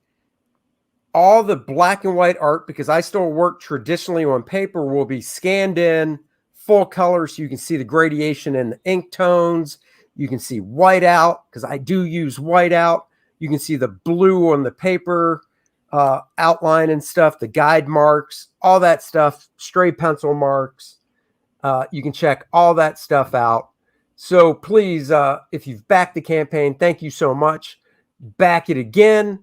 All the black and white art, because I still work traditionally on paper, will be scanned in full color so you can see the gradation in the ink tones. You can see white out, because I do use white out. You can see the blue on the paper outline and stuff, the guide marks, all that stuff, stray pencil marks. You can check all that stuff out. So please, if you've backed the campaign, thank you so much. Back it again,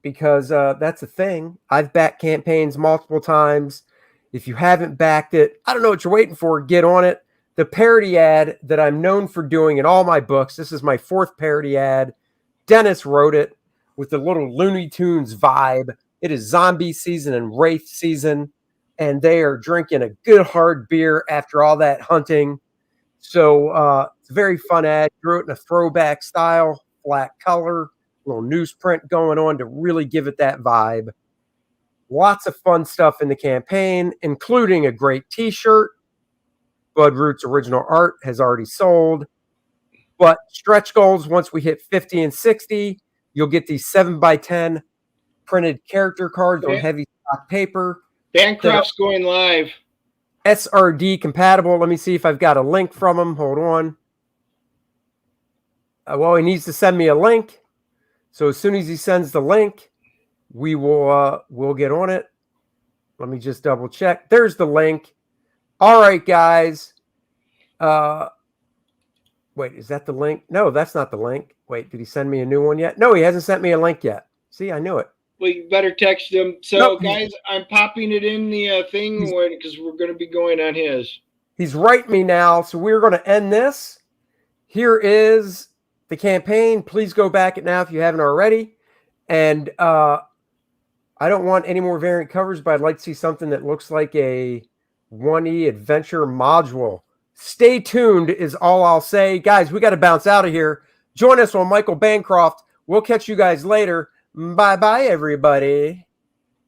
because that's a thing. I've backed campaigns multiple times. If you haven't backed it, I don't know what you're waiting for. Get on it. The parody ad that I'm known for doing in all my books, this is my 4th parody ad. Dennis wrote it with the little Looney Tunes vibe. It is zombie season and wraith season, and they are drinking a good hard beer after all that hunting. So it's a very fun ad. Drew it in a throwback style, flat color, little newsprint going on to really give it that vibe. Lots of fun stuff in the campaign, including a great t-shirt. Bud Root's original art has already sold. But stretch goals, once we hit 50 and 60, you'll get these 7x10 printed character cards on heavy stock paper. Bancroft's going live. SRD compatible. Let me see if I've got a link from him. Hold on. Well, he needs to send me a link. So as soon as he sends the link, we will we'll get on it. Let me just double check. There's the link. All right, guys. Wait, is that the link? No, that's not the link. Wait, did he send me a new one yet? No, he hasn't sent me a link yet. See, I knew it. Well, you better text him. So, Nope. guys, I'm popping it in the thing because we're going to be going on his. He's writing me now, so we're going to end this. Here is the campaign. Please go back it now if you haven't already. And I don't want any more variant covers, but I'd like to see something that looks like a 1E adventure module. Stay tuned is all I'll say. Guys, we got to bounce out of here. Join us on Michael Bancroft. We'll catch you guys later. Bye-bye, everybody.